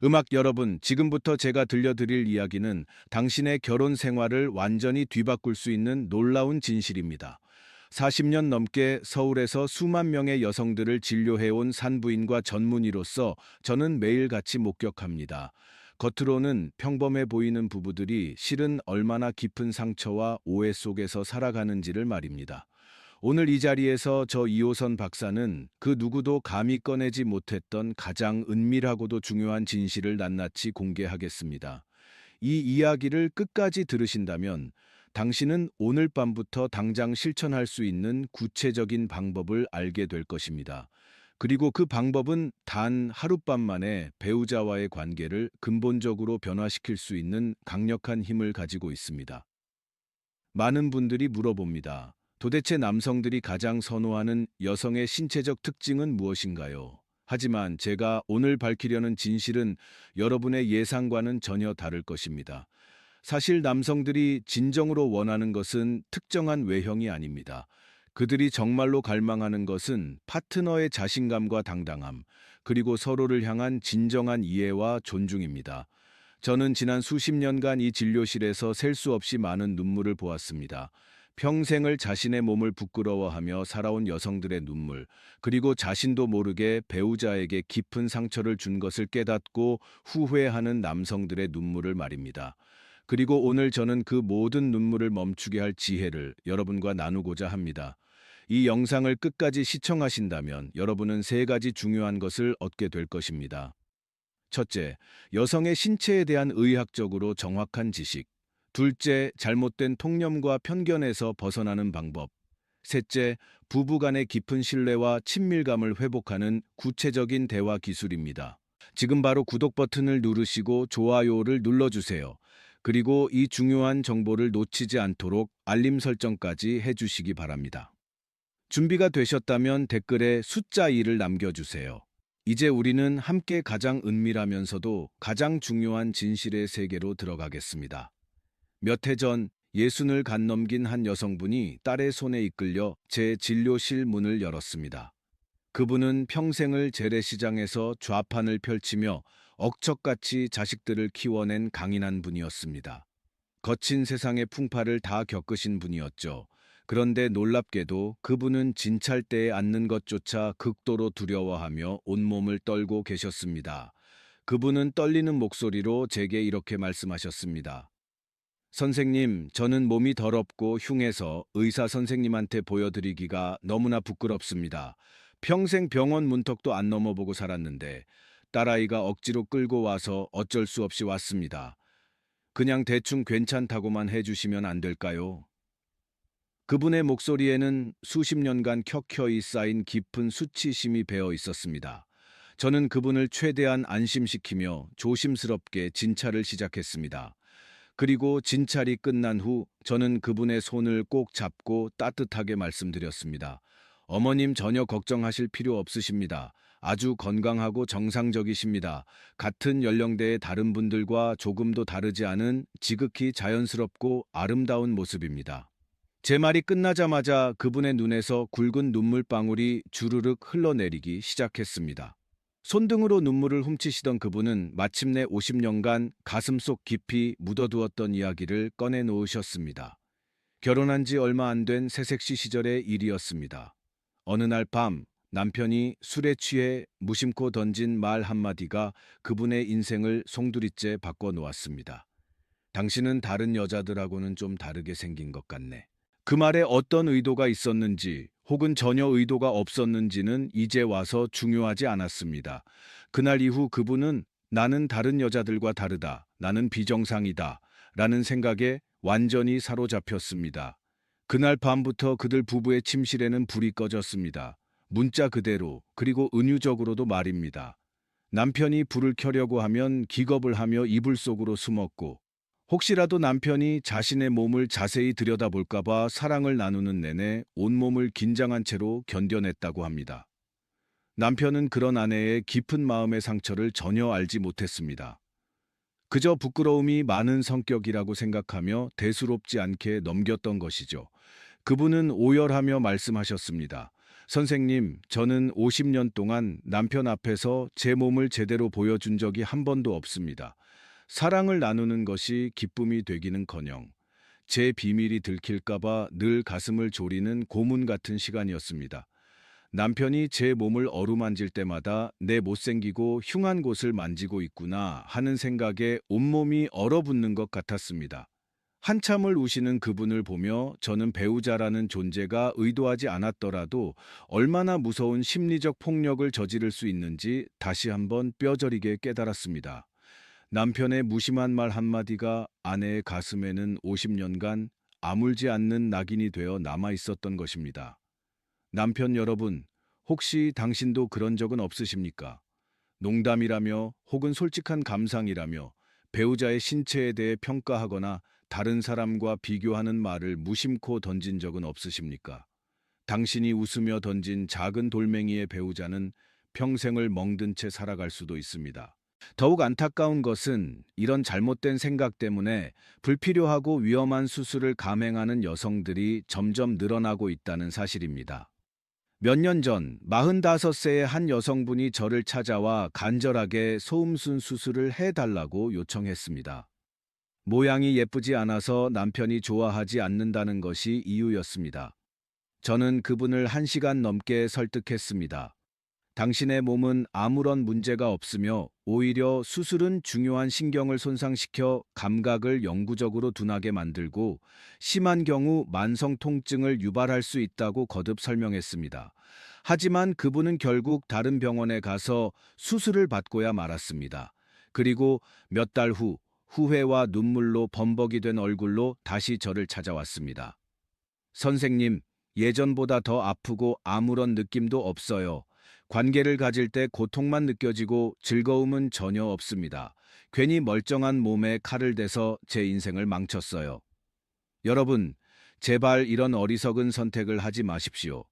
음악 여러분, 지금부터 제가 들려드릴 이야기는 당신의 결혼 생활을 완전히 뒤바꿀 수 있는 놀라운 진실입니다. 40년 넘게 서울에서 수만 명의 여성들을 진료해온 산부인과 전문의로서 저는 매일같이 목격합니다. 겉으로는 평범해 보이는 부부들이 실은 얼마나 깊은 상처와 오해 속에서 살아가는지를 말입니다. 오늘 이 자리에서 저 이호선 박사는 그 누구도 감히 꺼내지 못했던 가장 은밀하고도 중요한 진실을 낱낱이 공개하겠습니다. 이 이야기를 끝까지 들으신다면 당신은 오늘 밤부터 당장 실천할 수 있는 구체적인 방법을 알게 될 것입니다. 그리고 그 방법은 단 하룻밤 만에 배우자와의 관계를 근본적으로 변화시킬 수 있는 강력한 힘을 가지고 있습니다. 많은 분들이 물어봅니다. 도대체 남성들이 가장 선호하는 여성의 신체적 특징은 무엇인가요? 하지만 제가 오늘 밝히려는 진실은 여러분의 예상과는 전혀 다를 것입니다. 사실 남성들이 진정으로 원하는 것은 특정한 외형이 아닙니다. 그들이 정말로 갈망하는 것은 파트너의 자신감과 당당함, 그리고 서로를 향한 진정한 이해와 존중입니다. 저는 지난 수십 년간 이 진료실에서 셀 수 없이 많은 눈물을 보았습니다. 평생을 자신의 몸을 부끄러워하며 살아온 여성들의 눈물, 그리고 자신도 모르게 배우자에게 깊은 상처를 준 것을 깨닫고 후회하는 남성들의 눈물을 말입니다. 그리고 오늘 저는 그 모든 눈물을 멈추게 할 지혜를 여러분과 나누고자 합니다. 이 영상을 끝까지 시청하신다면 여러분은 세 가지 중요한 것을 얻게 될 것입니다. 첫째, 여성의 신체에 대한 의학적으로 정확한 지식. 둘째, 잘못된 통념과 편견에서 벗어나는 방법. 셋째, 부부 간의 깊은 신뢰와 친밀감을 회복하는 구체적인 대화 기술입니다. 지금 바로 구독 버튼을 누르시고 좋아요를 눌러주세요. 그리고 이 중요한 정보를 놓치지 않도록 알림 설정까지 해주시기 바랍니다. 준비가 되셨다면 댓글에 숫자 2를 남겨주세요. 이제 우리는 함께 가장 은밀하면서도 가장 중요한 진실의 세계로 들어가겠습니다. 몇 해 전 예순을 간 넘긴 한 여성분이 딸의 손에 이끌려 제 진료실 문을 열었습니다. 그분은 평생을 재래시장에서 좌판을 펼치며 억척같이 자식들을 키워낸 강인한 분이었습니다. 거친 세상의 풍파를 다 겪으신 분이었죠. 그런데 놀랍게도 그분은 진찰대에 앉는 것조차 극도로 두려워하며 온몸을 떨고 계셨습니다. 그분은 떨리는 목소리로 제게 이렇게 말씀하셨습니다. 선생님, 저는 몸이 더럽고 흉해서 의사 선생님한테 보여드리기가 너무나 부끄럽습니다. 평생 병원 문턱도 안 넘어보고 살았는데 딸아이가 억지로 끌고 와서 어쩔 수 없이 왔습니다. 그냥 대충 괜찮다고만 해주시면 안 될까요? 그분의 목소리에는 수십 년간 켜켜이 쌓인 깊은 수치심이 배어 있었습니다. 저는 그분을 최대한 안심시키며 조심스럽게 진찰을 시작했습니다. 그리고 진찰이 끝난 후 저는 그분의 손을 꼭 잡고 따뜻하게 말씀드렸습니다. 어머님 전혀 걱정하실 필요 없으십니다. 아주 건강하고 정상적이십니다. 같은 연령대의 다른 분들과 조금도 다르지 않은 지극히 자연스럽고 아름다운 모습입니다. 제 말이 끝나자마자 그분의 눈에서 굵은 눈물방울이 주르륵 흘러내리기 시작했습니다. 손등으로 눈물을 훔치시던 그분은 마침내 50년간 가슴속 깊이 묻어두었던 이야기를 꺼내놓으셨습니다. 결혼한 지 얼마 안 된 새색시 시절의 일이었습니다. 어느 날 밤 남편이 술에 취해 무심코 던진 말 한마디가 그분의 인생을 송두리째 바꿔놓았습니다. 당신은 다른 여자들하고는 좀 다르게 생긴 것 같네. 그 말에 어떤 의도가 있었는지 혹은 전혀 의도가 없었는지는 이제 와서 중요하지 않았습니다. 그날 이후 그분은 나는 다른 여자들과 다르다, 나는 비정상이다 라는 생각에 완전히 사로잡혔습니다. 그날 밤부터 그들 부부의 침실에는 불이 꺼졌습니다. 문자 그대로, 그리고 은유적으로도 말입니다. 남편이 불을 켜려고 하면 기겁을 하며 이불 속으로 숨었고, 혹시라도 남편이 자신의 몸을 자세히 들여다볼까봐 사랑을 나누는 내내 온몸을 긴장한 채로 견뎌냈다고 합니다. 남편은 그런 아내의 깊은 마음의 상처를 전혀 알지 못했습니다. 그저 부끄러움이 많은 성격이라고 생각하며 대수롭지 않게 넘겼던 것이죠. 그분은 오열하며 말씀하셨습니다. 선생님, 저는 50년 동안 남편 앞에서 제 몸을 제대로 보여준 적이 한 번도 없습니다. 사랑을 나누는 것이 기쁨이 되기는커녕 제 비밀이 들킬까봐 늘 가슴을 졸이는 고문 같은 시간이었습니다. 남편이 제 몸을 어루만질 때마다 내 못생기고 흉한 곳을 만지고 있구나 하는 생각에 온몸이 얼어붙는 것 같았습니다. 한참을 우시는 그분을 보며 저는 배우자라는 존재가 의도하지 않았더라도 얼마나 무서운 심리적 폭력을 저지를 수 있는지 다시 한번 뼈저리게 깨달았습니다. 남편의 무심한 말 한마디가 아내의 가슴에는 50년간 아물지 않는 낙인이 되어 남아 있었던 것입니다. 남편 여러분, 혹시 당신도 그런 적은 없으십니까? 농담이라며 혹은 솔직한 감상이라며 배우자의 신체에 대해 평가하거나 다른 사람과 비교하는 말을 무심코 던진 적은 없으십니까? 당신이 웃으며 던진 작은 돌멩이의 배우자는 평생을 멍든 채 살아갈 수도 있습니다. 더욱 안타까운 것은 이런 잘못된 생각 때문에 불필요하고 위험한 수술을 감행하는 여성들이 점점 늘어나고 있다는 사실입니다. 몇 년 전 45세의 한 여성분이 저를 찾아와 간절하게 소음순 수술을 해달라고 요청했습니다. 모양이 예쁘지 않아서 남편이 좋아하지 않는다는 것이 이유였습니다. 저는 그분을 1시간 넘게 설득했습니다. 당신의 몸은 아무런 문제가 없으며 오히려 수술은 중요한 신경을 손상시켜 감각을 영구적으로 둔하게 만들고 심한 경우 만성 통증을 유발할 수 있다고 거듭 설명했습니다. 하지만 그분은 결국 다른 병원에 가서 수술을 받고야 말았습니다. 그리고 몇 달 후 후회와 눈물로 범벅이 된 얼굴로 다시 저를 찾아왔습니다. 선생님, 예전보다 더 아프고 아무런 느낌도 없어요. 관계를 가질 때 고통만 느껴지고 즐거움은 전혀 없습니다. 괜히 멀쩡한 몸에 칼을 대서 제 인생을 망쳤어요. 여러분, 제발 이런 어리석은 선택을 하지 마십시오.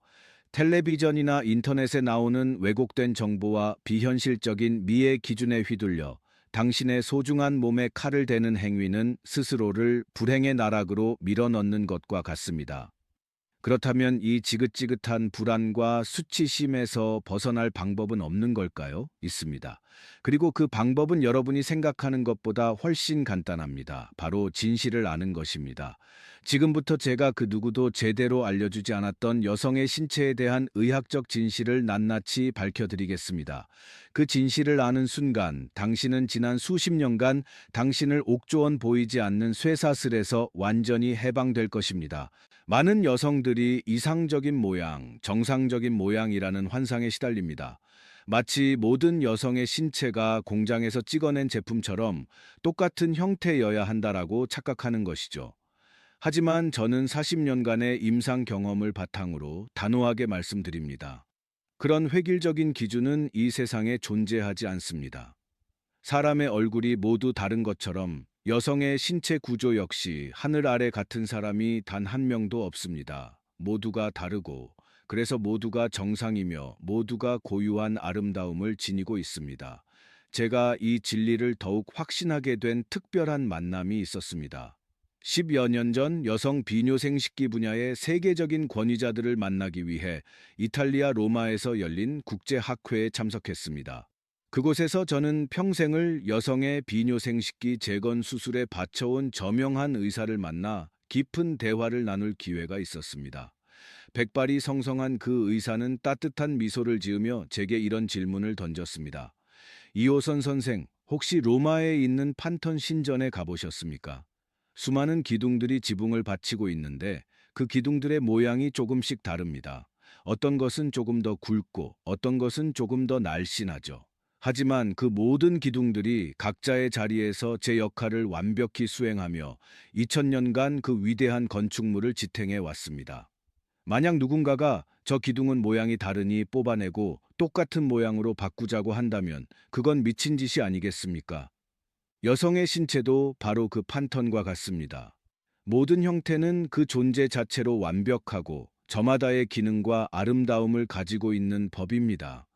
텔레비전이나 인터넷에 나오는 왜곡된 정보와 비현실적인 미의 기준에 휘둘려 당신의 소중한 몸에 칼을 대는 행위는 스스로를 불행의 나락으로 밀어넣는 것과 같습니다. 그렇다면 이 지긋지긋한 불안과 수치심에서 벗어날 방법은 없는 걸까요? 있습니다. 그리고 그 방법은 여러분이 생각하는 것보다 훨씬 간단합니다. 바로 진실을 아는 것입니다. 지금부터 제가 그 누구도 제대로 알려주지 않았던 여성의 신체에 대한 의학적 진실을 낱낱이 밝혀드리겠습니다. 그 진실을 아는 순간 당신은 지난 수십 년간 당신을 옥조원 보이지 않는 쇠사슬에서 완전히 해방될 것입니다. 많은 여성들이 이상적인 모양, 정상적인 모양이라는 환상에 시달립니다. 마치 모든 여성의 신체가 공장에서 찍어낸 제품처럼 똑같은 형태여야 한다라고 착각하는 것이죠. 하지만 저는 40년간의 임상 경험을 바탕으로 단호하게 말씀드립니다. 그런 획일적인 기준은 이 세상에 존재하지 않습니다. 사람의 얼굴이 모두 다른 것처럼 여성의 신체 구조 역시 하늘 아래 같은 사람이 단 한 명도 없습니다. 모두가 다르고 그래서 모두가 정상이며 모두가 고유한 아름다움을 지니고 있습니다. 제가 이 진리를 더욱 확신하게 된 특별한 만남이 있었습니다. 10여 년 전 여성 비뇨생식기 분야의 세계적인 권위자들을 만나기 위해 이탈리아 로마에서 열린 국제학회에 참석했습니다. 그곳에서 저는 평생을 여성의 비뇨생식기 재건 수술에 바쳐온 저명한 의사를 만나 깊은 대화를 나눌 기회가 있었습니다. 백발이 성성한 그 의사는 따뜻한 미소를 지으며 제게 이런 질문을 던졌습니다. 이호선 선생, 혹시 로마에 있는 판턴 신전에 가보셨습니까? 수많은 기둥들이 지붕을 받치고 있는데 그 기둥들의 모양이 조금씩 다릅니다. 어떤 것은 조금 더 굵고 어떤 것은 조금 더 날씬하죠. 하지만 그 모든 기둥들이 각자의 자리에서 제 역할을 완벽히 수행하며 2000년간 그 위대한 건축물을 지탱해 왔습니다. 만약 누군가가 저 기둥은 모양이 다르니 뽑아내고 똑같은 모양으로 바꾸자고 한다면 그건 미친 짓이 아니겠습니까? 여성의 신체도 바로 그 판턴과 같습니다. 모든 형태는 그 존재 자체로 완벽하고 저마다의 기능과 아름다움을 가지고 있는 법입니다.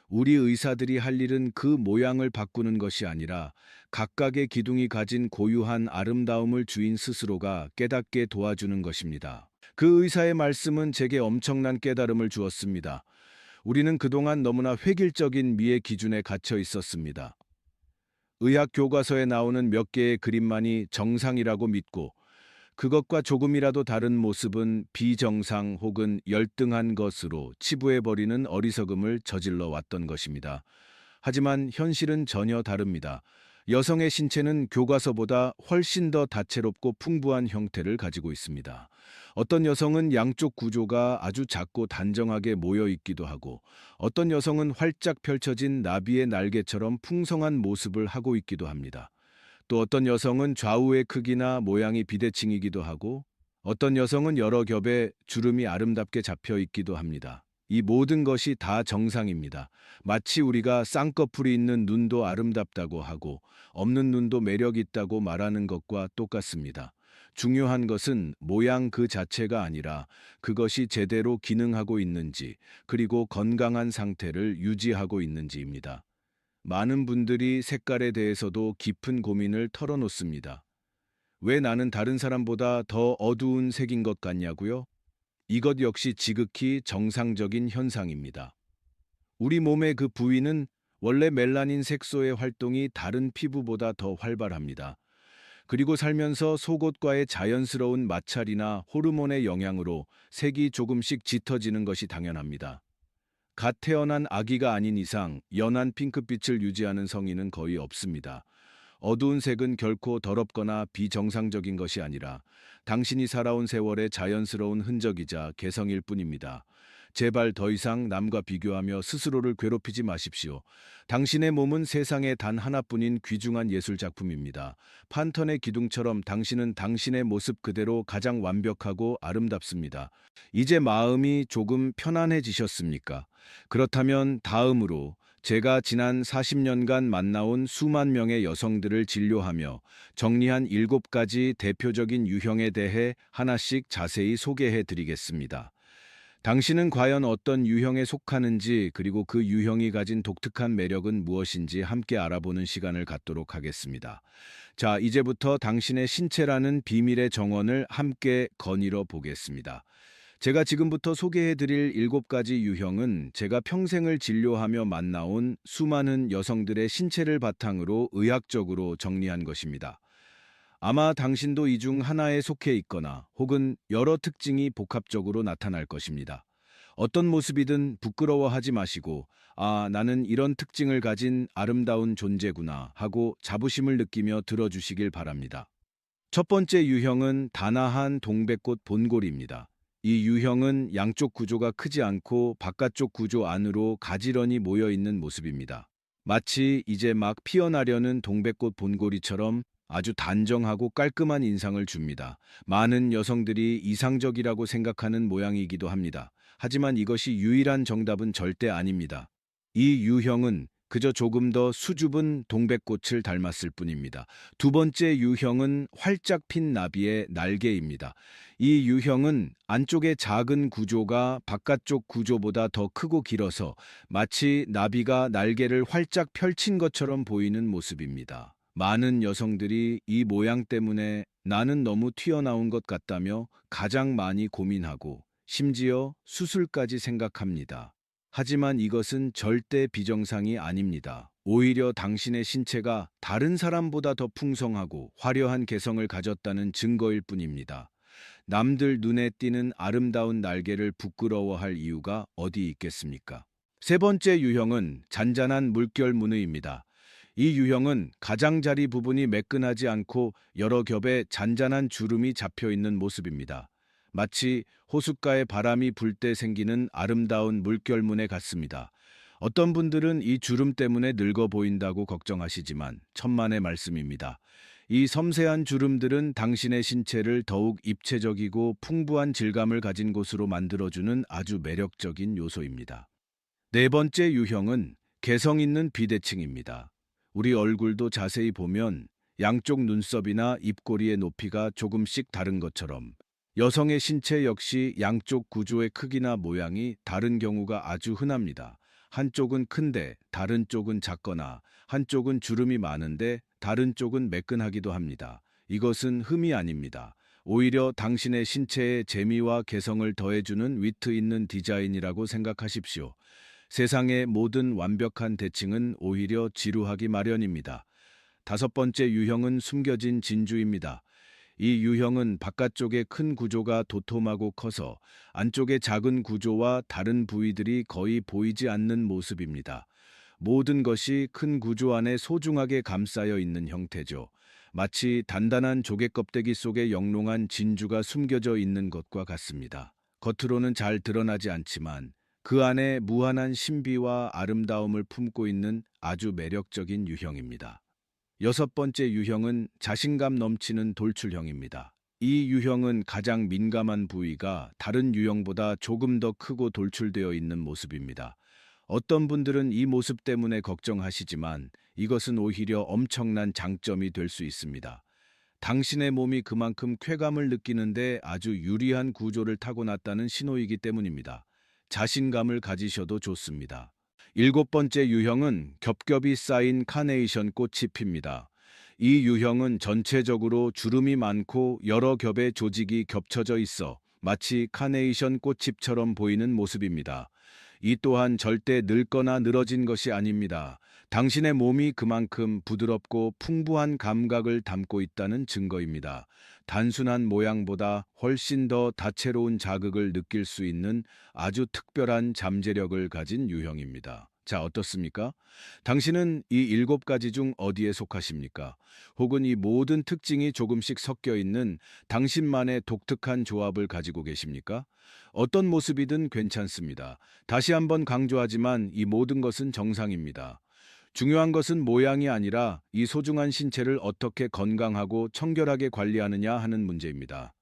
우리 의사들이 할 일은 그 모양을 바꾸는 것이 아니라 각각의 기둥이 가진 고유한 아름다움을 주인 스스로가 깨닫게 도와주는 것입니다. 그 의사의 말씀은 제게 엄청난 깨달음을 주었습니다. 우리는 그동안 너무나 획일적인 미의 기준에 갇혀 있었습니다. 의학 교과서에 나오는 몇 개의 그림만이 정상이라고 믿고 그것과 조금이라도 다른 모습은 비정상 혹은 열등한 것으로 치부해버리는 어리석음을 저질러 왔던 것입니다. 하지만 현실은 전혀 다릅니다. 여성의 신체는 교과서보다 훨씬 더 다채롭고 풍부한 형태를 가지고 있습니다. 어떤 여성은 양쪽 구조가 아주 작고 단정하게 모여 있기도 하고, 어떤 여성은 활짝 펼쳐진 나비의 날개처럼 풍성한 모습을 하고 있기도 합니다. 또 어떤 여성은 좌우의 크기나 모양이 비대칭이기도 하고, 어떤 여성은 여러 겹의 주름이 아름답게 잡혀 있기도 합니다. 이 모든 것이 다 정상입니다. 마치 우리가 쌍꺼풀이 있는 눈도 아름답다고 하고 없는 눈도 매력 있다고 말하는 것과 똑같습니다. 중요한 것은 모양 그 자체가 아니라 그것이 제대로 기능하고 있는지, 그리고 건강한 상태를 유지하고 있는지입니다. 많은 분들이 색깔에 대해서도 깊은 고민을 털어놓습니다. 왜 나는 다른 사람보다 더 어두운 색인 것 같냐고요? 이것 역시 지극히 정상적인 현상입니다. 우리 몸의 그 부위는 원래 멜라닌 색소의 활동이 다른 피부보다 더 활발합니다. 그리고 살면서 속옷과의 자연스러운 마찰이나 호르몬의 영향으로 색이 조금씩 짙어지는 것이 당연합니다. 갓 태어난 아기가 아닌 이상 연한 핑크빛을 유지하는 성인은 거의 없습니다. 어두운 색은 결코 더럽거나 비정상적인 것이 아니라 당신이 살아온 세월의 자연스러운 흔적이자 개성일 뿐입니다. 제발 더 이상 남과 비교하며 스스로를 괴롭히지 마십시오. 당신의 몸은 세상에 단 하나뿐인 귀중한 예술 작품입니다. 판턴의 기둥처럼 당신은 당신의 모습 그대로 가장 완벽하고 아름답습니다. 이제 마음이 조금 편안해지셨습니까? 그렇다면 다음으로 제가 지난 40년간 만나온 수만 명의 여성들을 진료하며 정리한 7가지 대표적인 유형에 대해 하나씩 자세히 소개해 드리겠습니다. 당신은 과연 어떤 유형에 속하는지, 그리고 그 유형이 가진 독특한 매력은 무엇인지 함께 알아보는 시간을 갖도록 하겠습니다. 자, 이제부터 당신의 신체라는 비밀의 정원을 함께 거닐어 보겠습니다. 제가 지금부터 소개해 드릴 7가지 유형은 제가 평생을 진료하며 만나온 수많은 여성들의 신체를 바탕으로 의학적으로 정리한 것입니다. 아마 당신도 이 중 하나에 속해 있거나 혹은 여러 특징이 복합적으로 나타날 것입니다. 어떤 모습이든 부끄러워하지 마시고, 아, 나는 이런 특징을 가진 아름다운 존재구나 하고 자부심을 느끼며 들어주시길 바랍니다. 첫 번째 유형은 다나한 동백꽃 본골입니다. 이 유형은 양쪽 구조가 크지 않고 바깥쪽 구조 안으로 가지런히 모여 있는 모습입니다. 마치 이제 막 피어나려는 동백꽃 본골이처럼 아주 단정하고 깔끔한 인상을 줍니다. 많은 여성들이 이상적이라고 생각하는 모양이기도 합니다. 하지만 이것이 유일한 정답은 절대 아닙니다. 이 유형은 그저 조금 더 수줍은 동백꽃을 닮았을 뿐입니다. 두 번째 유형은 활짝 핀 나비의 날개입니다. 이 유형은 안쪽의 작은 구조가 바깥쪽 구조보다 더 크고 길어서 마치 나비가 날개를 활짝 펼친 것처럼 보이는 모습입니다. 많은 여성들이 이 모양 때문에 나는 너무 튀어나온 것 같다며 가장 많이 고민하고 심지어 수술까지 생각합니다. 하지만 이것은 절대 비정상이 아닙니다. 오히려 당신의 신체가 다른 사람보다 더 풍성하고 화려한 개성을 가졌다는 증거일 뿐입니다. 남들 눈에 띄는 아름다운 날개를 부끄러워할 이유가 어디 있겠습니까? 세 번째 유형은 잔잔한 물결 무늬입니다. 이 유형은 가장자리 부분이 매끈하지 않고 여러 겹의 잔잔한 주름이 잡혀 있는 모습입니다. 마치 호숫가에 바람이 불 때 생기는 아름다운 물결무늬 같습니다. 어떤 분들은 이 주름 때문에 늙어 보인다고 걱정하시지만 천만의 말씀입니다. 이 섬세한 주름들은 당신의 신체를 더욱 입체적이고 풍부한 질감을 가진 곳으로 만들어주는 아주 매력적인 요소입니다. 네 번째 유형은 개성 있는 비대칭입니다. 우리 얼굴도 자세히 보면 양쪽 눈썹이나 입꼬리의 높이가 조금씩 다른 것처럼 여성의 신체 역시 양쪽 구조의 크기나 모양이 다른 경우가 아주 흔합니다. 한쪽은 큰데 다른 쪽은 작거나 한쪽은 주름이 많은데 다른 쪽은 매끈하기도 합니다. 이것은 흠이 아닙니다. 오히려 당신의 신체에 재미와 개성을 더해주는 위트 있는 디자인이라고 생각하십시오. 세상의 모든 완벽한 대칭은 오히려 지루하기 마련입니다. 다섯 번째 유형은 숨겨진 진주입니다. 이 유형은 바깥쪽의 큰 구조가 도톰하고 커서 안쪽의 작은 구조와 다른 부위들이 거의 보이지 않는 모습입니다. 모든 것이 큰 구조 안에 소중하게 감싸여 있는 형태죠. 마치 단단한 조개 껍데기 속에 영롱한 진주가 숨겨져 있는 것과 같습니다. 겉으로는 잘 드러나지 않지만 그 안에 무한한 신비와 아름다움을 품고 있는 아주 매력적인 유형입니다. 여섯 번째 유형은 자신감 넘치는 돌출형입니다. 이 유형은 가장 민감한 부위가 다른 유형보다 조금 더 크고 돌출되어 있는 모습입니다. 어떤 분들은 이 모습 때문에 걱정하시지만 이것은 오히려 엄청난 장점이 될 수 있습니다. 당신의 몸이 그만큼 쾌감을 느끼는데 아주 유리한 구조를 타고났다는 신호이기 때문입니다. 자신감을 가지셔도 좋습니다. 일곱 번째 유형은 겹겹이 쌓인 카네이션 꽃이 핍니다. 이 유형은 전체적으로 주름이 많고 여러 겹의 조직이 겹쳐져 있어 마치 카네이션 꽃잎처럼 보이는 모습입니다. 이 또한 절대 늙거나 늘어진 것이 아닙니다. 당신의 몸이 그만큼 부드럽고 풍부한 감각을 담고 있다는 증거입니다. 단순한 모양보다 훨씬 더 다채로운 자극을 느낄 수 있는 아주 특별한 잠재력을 가진 유형입니다. 자, 어떻습니까? 당신은 이 일곱 가지 중 어디에 속하십니까? 혹은 이 모든 특징이 조금씩 섞여 있는 당신만의 독특한 조합을 가지고 계십니까? 어떤 모습이든 괜찮습니다. 다시 한번 강조하지만 이 모든 것은 정상입니다. 중요한 것은 모양이 아니라 이 소중한 신체를 어떻게 건강하고 청결하게 관리하느냐 하는 문제입니다.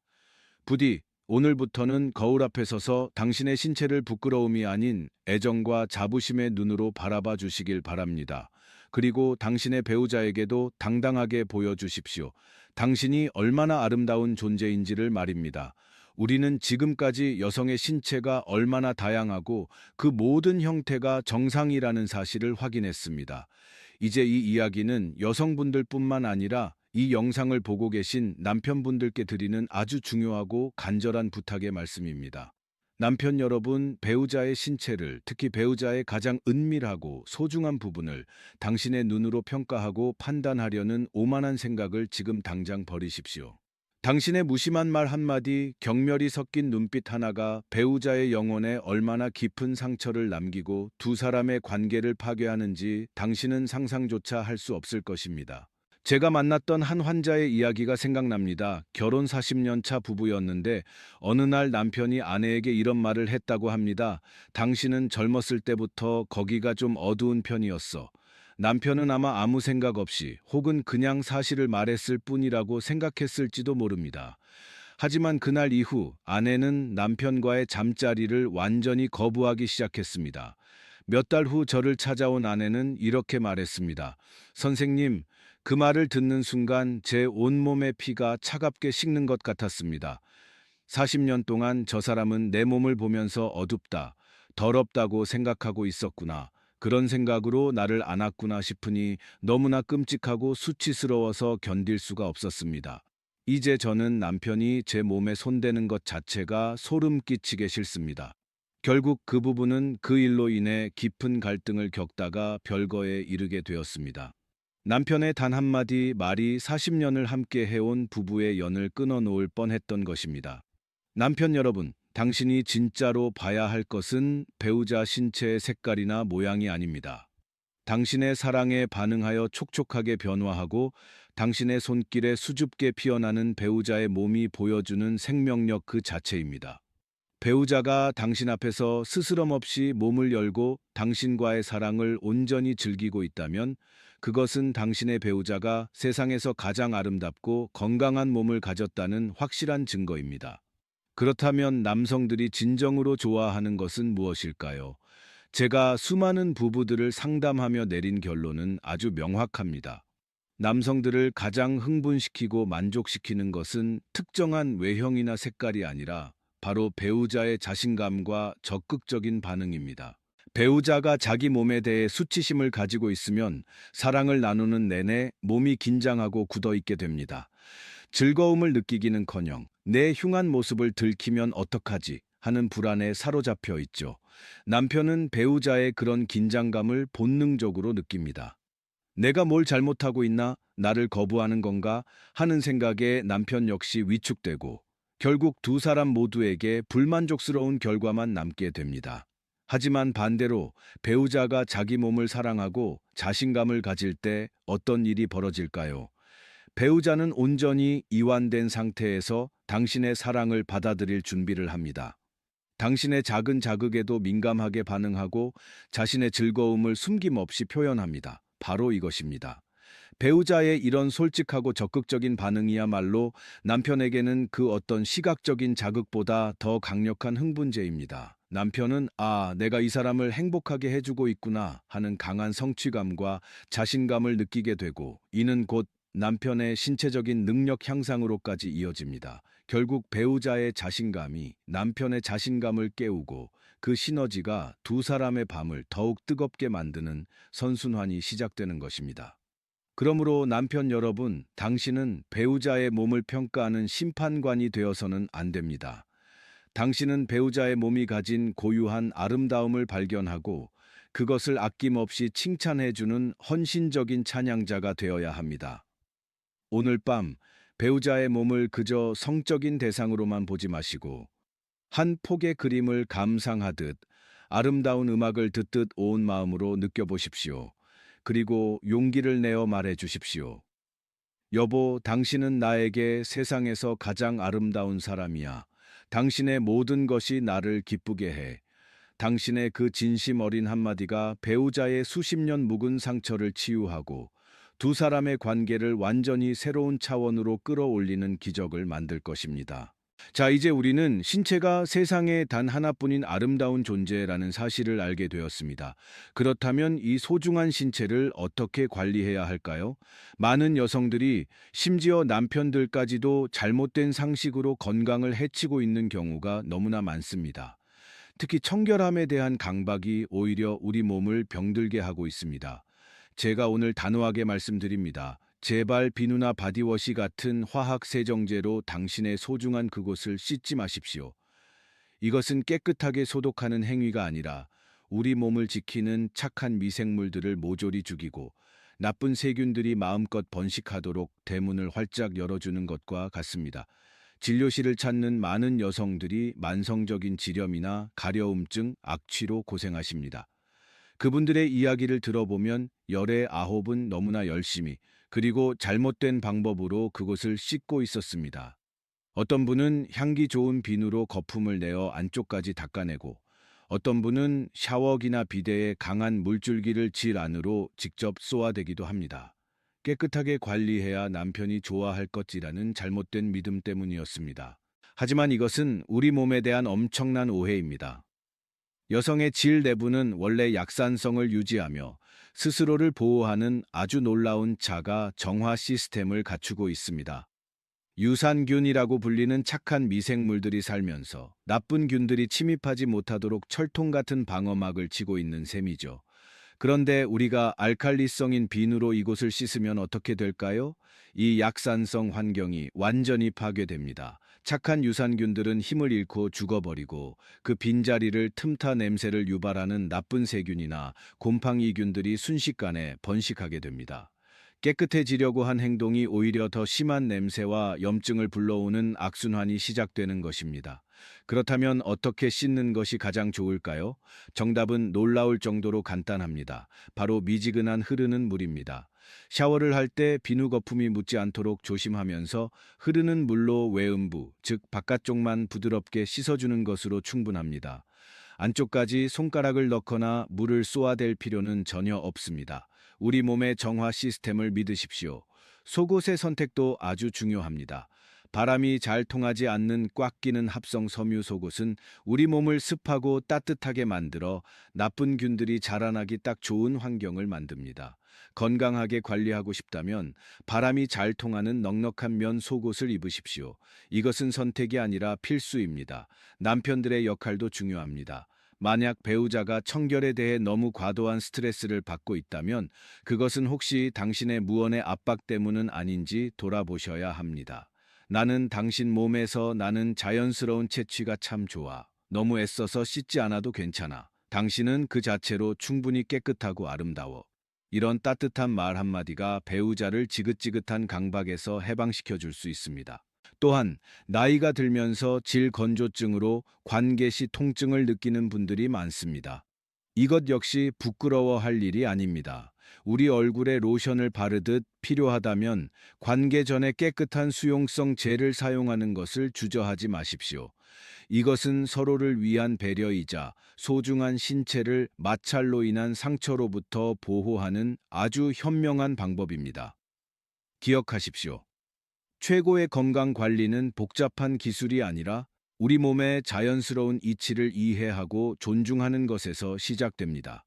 부디 오늘부터는 거울 앞에 서서 당신의 신체를 부끄러움이 아닌 애정과 자부심의 눈으로 바라봐 주시길 바랍니다. 그리고 당신의 배우자에게도 당당하게 보여주십시오. 당신이 얼마나 아름다운 존재인지를 말입니다. 우리는 지금까지 여성의 신체가 얼마나 다양하고 그 모든 형태가 정상이라는 사실을 확인했습니다. 이제 이 이야기는 여성분들뿐만 아니라 이 영상을 보고 계신 남편분들께 드리는 아주 중요하고 간절한 부탁의 말씀입니다. 남편 여러분, 배우자의 신체를, 특히 배우자의 가장 은밀하고 소중한 부분을 당신의 눈으로 평가하고 판단하려는 오만한 생각을 지금 당장 버리십시오. 당신의 무심한 말 한마디, 경멸이 섞인 눈빛 하나가 배우자의 영혼에 얼마나 깊은 상처를 남기고 두 사람의 관계를 파괴하는지 당신은 상상조차 할 수 없을 것입니다. 제가 만났던 한 환자의 이야기가 생각납니다. 결혼 40년 차 부부였는데 어느 날 남편이 아내에게 이런 말을 했다고 합니다. 당신은 젊었을 때부터 거기가 좀 어두운 편이었어. 남편은 아마 아무 생각 없이 혹은 그냥 사실을 말했을 뿐이라고 생각했을지도 모릅니다. 하지만 그날 이후 아내는 남편과의 잠자리를 완전히 거부하기 시작했습니다. 몇 달 후 저를 찾아온 아내는 이렇게 말했습니다. 선생님, 그 말을 듣는 순간 제 온몸의 피가 차갑게 식는 것 같았습니다. 40년 동안 저 사람은 내 몸을 보면서 어둡다, 더럽다고 생각하고 있었구나. 그런 생각으로 나를 안았구나 싶으니 너무나 끔찍하고 수치스러워서 견딜 수가 없었습니다. 이제 저는 남편이 제 몸에 손대는 것 자체가 소름 끼치게 싫습니다. 결국 그 부부는 그 일로 인해 깊은 갈등을 겪다가 별거에 이르게 되었습니다. 남편의 단 한마디 말이 40년을 함께 해온 부부의 연을 끊어놓을 뻔했던 것입니다. 남편 여러분, 당신이 진짜로 봐야 할 것은 배우자 신체의 색깔이나 모양이 아닙니다. 당신의 사랑에 반응하여 촉촉하게 변화하고 당신의 손길에 수줍게 피어나는 배우자의 몸이 보여주는 생명력 그 자체입니다. 배우자가 당신 앞에서 스스럼 없이 몸을 열고 당신과의 사랑을 온전히 즐기고 있다면 그것은 당신의 배우자가 세상에서 가장 아름답고 건강한 몸을 가졌다는 확실한 증거입니다. 그렇다면 남성들이 진정으로 좋아하는 것은 무엇일까요? 제가 수많은 부부들을 상담하며 내린 결론은 아주 명확합니다. 남성들을 가장 흥분시키고 만족시키는 것은 특정한 외형이나 색깔이 아니라 바로 배우자의 자신감과 적극적인 반응입니다. 배우자가 자기 몸에 대해 수치심을 가지고 있으면 사랑을 나누는 내내 몸이 긴장하고 굳어 있게 됩니다. 즐거움을 느끼기는커녕 내 흉한 모습을 들키면 어떡하지 하는 불안에 사로잡혀 있죠. 남편은 배우자의 그런 긴장감을 본능적으로 느낍니다. 내가 뭘 잘못하고 있나? 나를 거부하는 건가? 하는 생각에 남편 역시 위축되고 결국 두 사람 모두에게 불만족스러운 결과만 남게 됩니다. 하지만 반대로 배우자가 자기 몸을 사랑하고 자신감을 가질 때 어떤 일이 벌어질까요? 배우자는 온전히 이완된 상태에서 당신의 사랑을 받아들일 준비를 합니다. 당신의 작은 자극에도 민감하게 반응하고 자신의 즐거움을 숨김없이 표현합니다. 바로 이것입니다. 배우자의 이런 솔직하고 적극적인 반응이야말로 남편에게는 그 어떤 시각적인 자극보다 더 강력한 흥분제입니다. 남편은 내가 이 사람을 행복하게 해주고 있구나 하는 강한 성취감과 자신감을 느끼게 되고 이는 곧 남편의 신체적인 능력 향상으로까지 이어집니다. 결국 배우자의 자신감이 남편의 자신감을 깨우고 그 시너지가 두 사람의 밤을 더욱 뜨겁게 만드는 선순환이 시작되는 것입니다. 그러므로 남편 여러분, 당신은 배우자의 몸을 평가하는 심판관이 되어서는 안 됩니다. 당신은 배우자의 몸이 가진 고유한 아름다움을 발견하고 그것을 아낌없이 칭찬해주는 헌신적인 찬양자가 되어야 합니다. 오늘 밤 배우자의 몸을 그저 성적인 대상으로만 보지 마시고 한 폭의 그림을 감상하듯 아름다운 음악을 듣듯 온 마음으로 느껴보십시오. 그리고 용기를 내어 말해 주십시오. 여보, 당신은 나에게 세상에서 가장 아름다운 사람이야. 당신의 모든 것이 나를 기쁘게 해. 당신의 그 진심 어린 한마디가 배우자의 수십 년 묵은 상처를 치유하고 두 사람의 관계를 완전히 새로운 차원으로 끌어올리는 기적을 만들 것입니다. 자, 이제 우리는 신체가 세상에 단 하나뿐인 아름다운 존재라는 사실을 알게 되었습니다. 그렇다면 이 소중한 신체를 어떻게 관리해야 할까요? 많은 여성들이 심지어 남편들까지도 잘못된 상식으로 건강을 해치고 있는 경우가 너무나 많습니다. 특히 청결함에 대한 강박이 오히려 우리 몸을 병들게 하고 있습니다. 제가 오늘 단호하게 말씀드립니다. 제발 비누나 바디워시 같은 화학 세정제로 당신의 소중한 그곳을 씻지 마십시오. 이것은 깨끗하게 소독하는 행위가 아니라 우리 몸을 지키는 착한 미생물들을 모조리 죽이고 나쁜 세균들이 마음껏 번식하도록 대문을 활짝 열어주는 것과 같습니다. 진료실을 찾는 많은 여성들이 만성적인 지렴이나 가려움증, 악취로 고생하십니다. 그분들의 이야기를 들어보면 열의 아홉은 너무나 열심히 그리고 잘못된 방법으로 그곳을 씻고 있었습니다. 어떤 분은 향기 좋은 비누로 거품을 내어 안쪽까지 닦아내고 어떤 분은 샤워기나 비데에 강한 물줄기를 질 안으로 직접 쏘아대기도 합니다. 깨끗하게 관리해야 남편이 좋아할 것이라는 잘못된 믿음 때문이었습니다. 하지만 이것은 우리 몸에 대한 엄청난 오해입니다. 여성의 질 내부는 원래 약산성을 유지하며 스스로를 보호하는 아주 놀라운 자가 정화 시스템을 갖추고 있습니다. 유산균이라고 불리는 착한 미생물들이 살면서 나쁜 균들이 침입하지 못하도록 철통 같은 방어막을 치고 있는 셈이죠. 그런데 우리가 알칼리성인 비누로 이곳을 씻으면 어떻게 될까요? 이 약산성 환경이 완전히 파괴됩니다. 착한 유산균들은 힘을 잃고 죽어버리고 그 빈자리를 틈타 냄새를 유발하는 나쁜 세균이나 곰팡이균들이 순식간에 번식하게 됩니다. 깨끗해지려고 한 행동이 오히려 더 심한 냄새와 염증을 불러오는 악순환이 시작되는 것입니다. 그렇다면 어떻게 씻는 것이 가장 좋을까요? 정답은 놀라울 정도로 간단합니다. 바로 미지근한 흐르는 물입니다. 샤워를 할 때 비누 거품이 묻지 않도록 조심하면서 흐르는 물로 외음부, 즉 바깥쪽만 부드럽게 씻어주는 것으로 충분합니다. 안쪽까지 손가락을 넣거나 물을 쏘아댈 필요는 전혀 없습니다. 우리 몸의 정화 시스템을 믿으십시오. 속옷의 선택도 아주 중요합니다. 바람이 잘 통하지 않는 꽉 끼는 합성 섬유 속옷은 우리 몸을 습하고 따뜻하게 만들어 나쁜 균들이 자라나기 딱 좋은 환경을 만듭니다. 건강하게 관리하고 싶다면 바람이 잘 통하는 넉넉한 면 속옷을 입으십시오. 이것은 선택이 아니라 필수입니다. 남편들의 역할도 중요합니다. 만약 배우자가 청결에 대해 너무 과도한 스트레스를 받고 있다면 그것은 혹시 당신의 무언의 압박 때문은 아닌지 돌아보셔야 합니다. 나는 당신 몸에서 나는 자연스러운 채취가 참 좋아. 너무 애써서 씻지 않아도 괜찮아. 당신은 그 자체로 충분히 깨끗하고 아름다워. 이런 따뜻한 말 한마디가 배우자를 지긋지긋한 강박에서 해방시켜 줄 수 있습니다. 또한 나이가 들면서 질건조증으로 관계 시 통증을 느끼는 분들이 많습니다. 이것 역시 부끄러워할 일이 아닙니다. 우리 얼굴에 로션을 바르듯 필요하다면 관계 전에 깨끗한 수용성 젤을 사용하는 것을 주저하지 마십시오. 이것은 서로를 위한 배려이자 소중한 신체를 마찰로 인한 상처로부터 보호하는 아주 현명한 방법입니다. 기억하십시오. 최고의 건강 관리는 복잡한 기술이 아니라 우리 몸의 자연스러운 이치를 이해하고 존중하는 것에서 시작됩니다.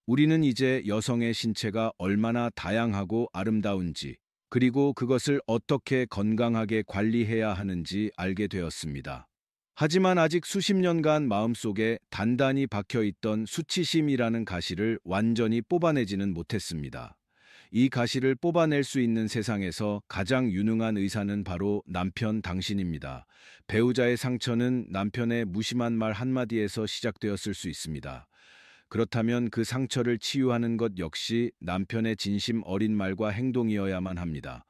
우리는 이제 여성의 신체가 얼마나 다양하고 아름다운지, 그리고 그것을 어떻게 건강하게 관리해야 하는지 알게 되었습니다. 하지만 아직 수십 년간 마음속에 단단히 박혀 있던 수치심이라는 가시를 완전히 뽑아내지는 못했습니다. 이 가시를 뽑아낼 수 있는 세상에서 가장 유능한 의사는 바로 남편 당신입니다. 배우자의 상처는 남편의 무심한 말 한마디에서 시작되었을 수 있습니다. 그렇다면 그 상처를 치유하는 것 역시 남편의 진심 어린 말과 행동이어야만 합니다.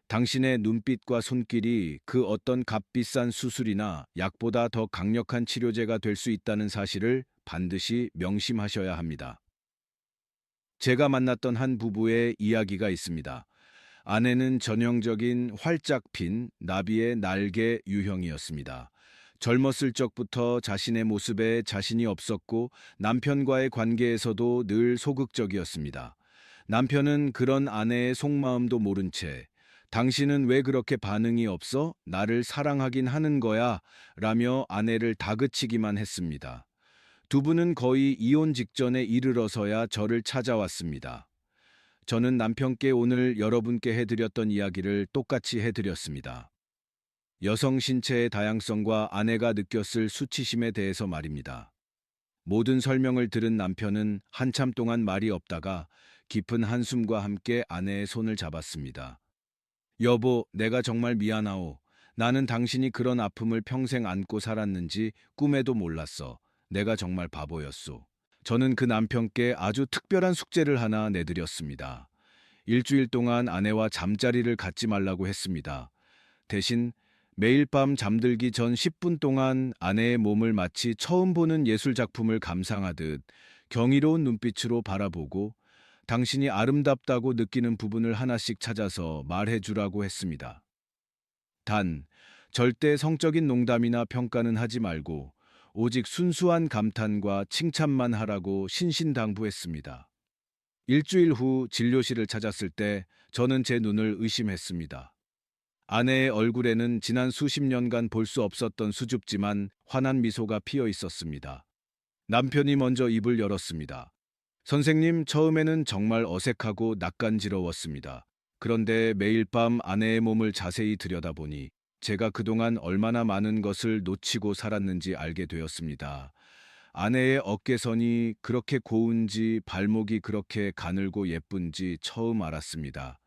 당신의 눈빛과 손길이 그 어떤 값비싼 수술이나 약보다 더 강력한 치료제가 될 수 있다는 사실을 반드시 명심하셔야 합니다. 제가 만났던 한 부부의 이야기가 있습니다. 아내는 전형적인 활짝 핀 나비의 날개 유형이었습니다. 젊었을 적부터 자신의 모습에 자신이 없었고 남편과의 관계에서도 늘 소극적이었습니다. 남편은 그런 아내의 속마음도 모른 채 당신은 왜 그렇게 반응이 없어? 나를 사랑하긴 하는 거야? 라며 아내를 다그치기만 했습니다. 두 분은 거의 이혼 직전에 이르러서야 저를 찾아왔습니다. 저는 남편께 오늘 여러분께 해드렸던 이야기를 똑같이 해드렸습니다. 여성 신체의 다양성과 아내가 느꼈을 수치심에 대해서 말입니다. 모든 설명을 들은 남편은 한참 동안 말이 없다가 깊은 한숨과 함께 아내의 손을 잡았습니다. 여보, 내가 정말 미안하오. 나는 당신이 그런 아픔을 평생 안고 살았는지 꿈에도 몰랐어. 내가 정말 바보였소. 저는 그 남편께 아주 특별한 숙제를 하나 내드렸습니다. 일주일 동안 아내와 잠자리를 갖지 말라고 했습니다. 대신 매일 밤 잠들기 전 10분 동안 아내의 몸을 마치 처음 보는 예술작품을 감상하듯 경이로운 눈빛으로 바라보고 당신이 아름답다고 느끼는 부분을 하나씩 찾아서 말해주라고 했습니다. 단, 절대 성적인 농담이나 평가는 하지 말고 오직 순수한 감탄과 칭찬만 하라고 신신당부했습니다. 일주일 후 진료실을 찾았을 때 저는 제 눈을 의심했습니다. 아내의 얼굴에는 지난 수십 년간 볼 수 없었던 수줍지만 환한 미소가 피어 있었습니다. 남편이 먼저 입을 열었습니다. 선생님, 처음에는 정말 어색하고 낯간지러웠습니다. 그런데 매일 밤 아내의 몸을 자세히 들여다보니 제가 그동안 얼마나 많은 것을 놓치고 살았는지 알게 되었습니다. 아내의 어깨선이 그렇게 고운지 발목이 그렇게 가늘고 예쁜지 처음 알았습니다.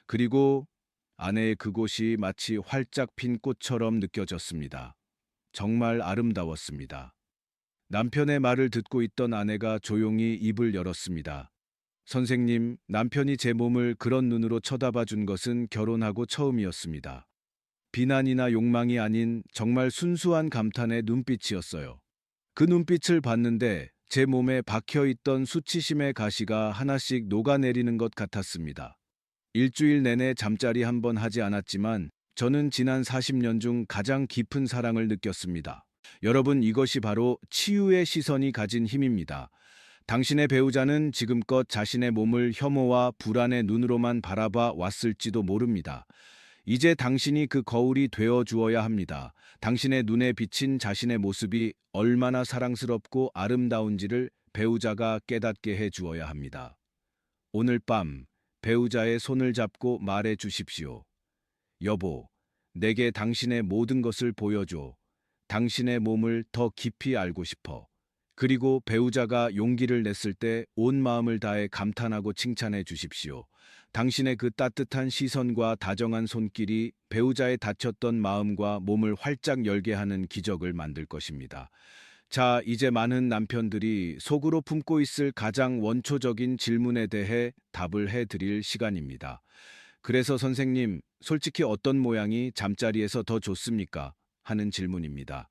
그리고 아내의 그곳이 마치 활짝 핀 꽃처럼 느껴졌습니다. 정말 아름다웠습니다. 남편의 말을 듣고 있던 아내가 조용히 입을 열었습니다. 선생님, 남편이 제 몸을 그런 눈으로 쳐다봐 준 것은 결혼하고 처음이었습니다. 비난이나 욕망이 아닌 정말 순수한 감탄의 눈빛이었어요. 그 눈빛을 봤는데 제 몸에 박혀 있던 수치심의 가시가 하나씩 녹아내리는 것 같았습니다. 일주일 내내 잠자리 한 번 하지 않았지만 저는 지난 40년 중 가장 깊은 사랑을 느꼈습니다. 여러분, 이것이 바로 치유의 시선이 가진 힘입니다. 당신의 배우자는 지금껏 자신의 몸을 혐오와 불안의 눈으로만 바라봐 왔을지도 모릅니다. 이제 당신이 그 거울이 되어 주어야 합니다. 당신의 눈에 비친 자신의 모습이 얼마나 사랑스럽고 아름다운지를 배우자가 깨닫게 해 주어야 합니다. 오늘 밤 배우자의 손을 잡고 말해 주십시오. 여보, 내게 당신의 모든 것을 보여줘. 당신의 몸을 더 깊이 알고 싶어. 그리고 배우자가 용기를 냈을 때 온 마음을 다해 감탄하고 칭찬해 주십시오. 당신의 그 따뜻한 시선과 다정한 손길이 배우자의 다쳤던 마음과 몸을 활짝 열게 하는 기적을 만들 것입니다. 자, 이제 많은 남편들이 속으로 품고 있을 가장 원초적인 질문에 대해 답을 해 드릴 시간입니다. 그래서 선생님, 솔직히 어떤 모양이 잠자리에서 더 좋습니까? 하는 질문입니다.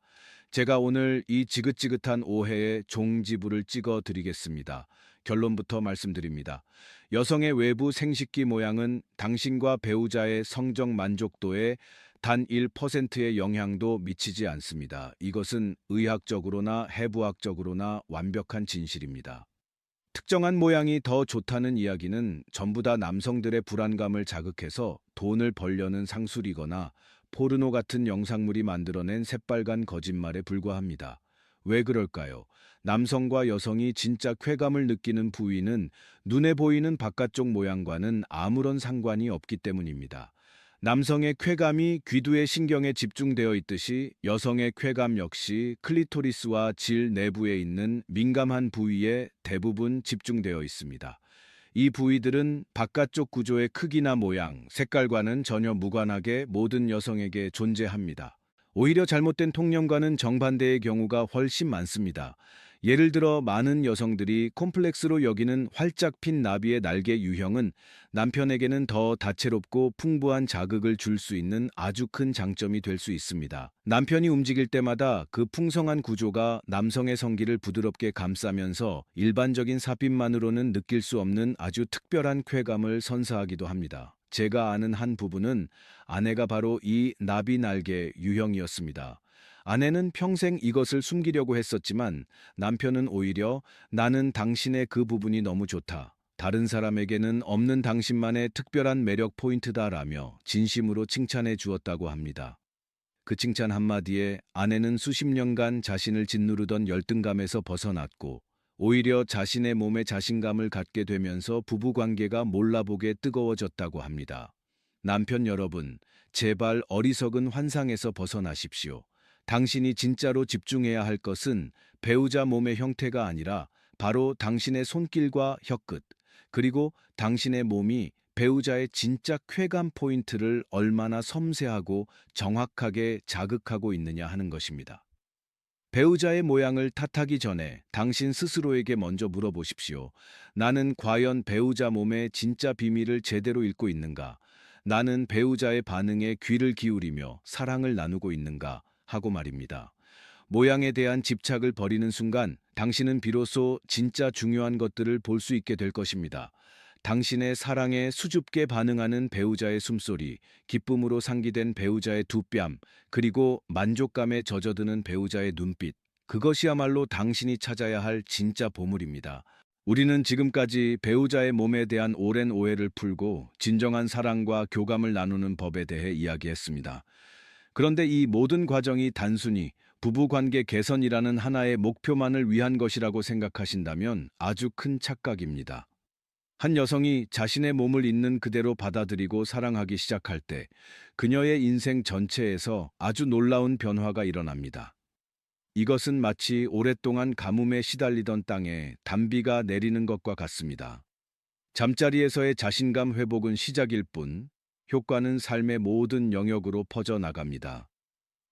제가 오늘 이 지긋지긋한 오해에 종지부를 찍어 드리겠습니다. 결론부터 말씀드립니다. 여성의 외부 생식기 모양은 당신과 배우자의 성적 만족도에 단 1%의 영향도 미치지 않습니다. 이것은 의학적으로나 해부학적으로나 완벽한 진실입니다. 특정한 모양이 더 좋다는 이야기는 전부 다 남성들의 불안감을 자극해서 돈을 벌려는 상술이거나 포르노 같은 영상물이 만들어낸 새빨간 거짓말에 불과합니다. 왜 그럴까요? 남성과 여성이 진짜 쾌감을 느끼는 부위는 눈에 보이는 바깥쪽 모양과는 아무런 상관이 없기 때문입니다. 남성의 쾌감이 귀두의 신경에 집중되어 있듯이 여성의 쾌감 역시 클리토리스와 질 내부에 있는 민감한 부위에 대부분 집중되어 있습니다. 이 부위들은 바깥쪽 구조의 크기나 모양, 색깔과는 전혀 무관하게 모든 여성에게 존재합니다. 오히려 잘못된 통념과는 정반대의 경우가 훨씬 많습니다. 예를 들어 많은 여성들이 콤플렉스로 여기는 활짝 핀 나비의 날개 유형은 남편에게는 더 다채롭고 풍부한 자극을 줄 수 있는 아주 큰 장점이 될 수 있습니다. 남편이 움직일 때마다 그 풍성한 구조가 남성의 성기를 부드럽게 감싸면서 일반적인 삽입만으로는 느낄 수 없는 아주 특별한 쾌감을 선사하기도 합니다. 제가 아는 한 부부는 아내가 바로 이 나비 날개 유형이었습니다. 아내는 평생 이것을 숨기려고 했었지만 남편은 오히려 나는 당신의 그 부분이 너무 좋다. 다른 사람에게는 없는 당신만의 특별한 매력 포인트다라며 진심으로 칭찬해 주었다고 합니다. 그 칭찬 한마디에 아내는 수십 년간 자신을 짓누르던 열등감에서 벗어났고 오히려 자신의 몸에 자신감을 갖게 되면서 부부 관계가 몰라보게 뜨거워졌다고 합니다. 남편 여러분, 제발 어리석은 환상에서 벗어나십시오. 당신이 진짜로 집중해야 할 것은 배우자 몸의 형태가 아니라 바로 당신의 손길과 혀끝, 그리고 당신의 몸이 배우자의 진짜 쾌감 포인트를 얼마나 섬세하고 정확하게 자극하고 있느냐 하는 것입니다. 배우자의 모양을 탓하기 전에 당신 스스로에게 먼저 물어보십시오. 나는 과연 배우자 몸의 진짜 비밀을 제대로 읽고 있는가? 나는 배우자의 반응에 귀를 기울이며 사랑을 나누고 있는가? 하고 말입니다. 모양에 대한 집착을 버리는 순간 당신은 비로소 진짜 중요한 것들을 볼 수 있게 될 것입니다. 당신의 사랑에 수줍게 반응하는 배우자의 숨소리, 기쁨으로 상기된 배우자의 두 뺨, 그리고 만족감에 젖어드는 배우자의 눈빛. 그것이야말로 당신이 찾아야 할 진짜 보물입니다. 우리는 지금까지 배우자의 몸에 대한 오랜 오해를 풀고 진정한 사랑과 교감을 나누는 법에 대해 이야기했습니다. 그런데 이 모든 과정이 단순히 부부관계 개선이라는 하나의 목표만을 위한 것이라고 생각하신다면 아주 큰 착각입니다. 한 여성이 자신의 몸을 있는 그대로 받아들이고 사랑하기 시작할 때 그녀의 인생 전체에서 아주 놀라운 변화가 일어납니다. 이것은 마치 오랫동안 가뭄에 시달리던 땅에 단비가 내리는 것과 같습니다. 잠자리에서의 자신감 회복은 시작일 뿐 효과는 삶의 모든 영역으로 퍼져나갑니다.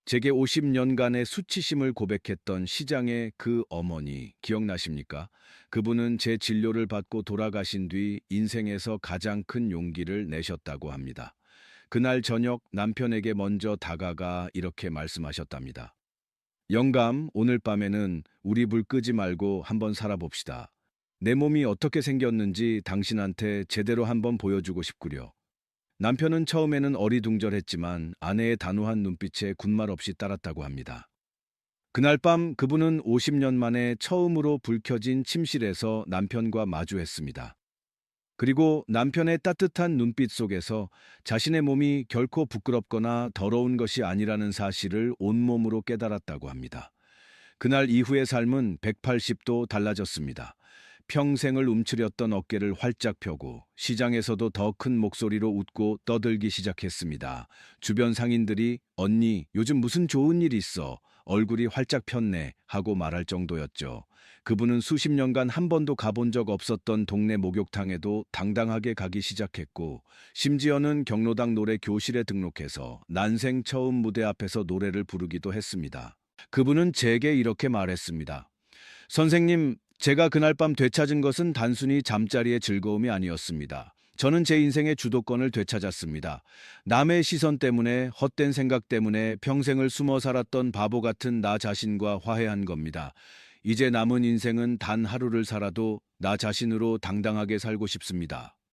제게 50년간의 수치심을 고백했던 시장의 그 어머니 기억나십니까? 그분은 제 진료를 받고 돌아가신 뒤 인생에서 가장 큰 용기를 내셨다고 합니다. 그날 저녁 남편에게 먼저 다가가 이렇게 말씀하셨답니다. 영감, 오늘 밤에는 우리 불 끄지 말고 한번 살아봅시다. 내 몸이 어떻게 생겼는지 당신한테 제대로 한번 보여주고 싶구려. 남편은 처음에는 어리둥절했지만 아내의 단호한 눈빛에 군말 없이 따랐다고 합니다. 그날 밤 그분은 50년 만에 처음으로 불 켜진 침실에서 남편과 마주했습니다. 그리고 남편의 따뜻한 눈빛 속에서 자신의 몸이 결코 부끄럽거나 더러운 것이 아니라는 사실을 온몸으로 깨달았다고 합니다. 그날 이후의 삶은 180도 달라졌습니다. 평생을 움츠렸던 어깨를 활짝 펴고 시장에서도 더 큰 목소리로 웃고 떠들기 시작했습니다. 주변 상인들이 언니, 요즘 무슨 좋은 일 있어? 얼굴이 활짝 폈네 하고 말할 정도였죠. 그분은 수십 년간 한 번도 가본 적 없었던 동네 목욕탕에도 당당하게 가기 시작했고, 심지어는 경로당 노래 교실에 등록해서 난생 처음 무대 앞에서 노래를 부르기도 했습니다. 그분은 제게 이렇게 말했습니다. 선생님, 제가 그날 밤 되찾은 것은 단순히 잠자리의 즐거움이 아니었습니다. 저는 제 인생의 주도권을 되찾았습니다. 남의 시선 때문에, 헛된 생각 때문에 평생을 숨어 살았던 바보 같은 나 자신과 화해한 겁니다. 이제 남은 인생은 단 하루를 살아도 나 자신으로 당당하게 살고 싶습니다.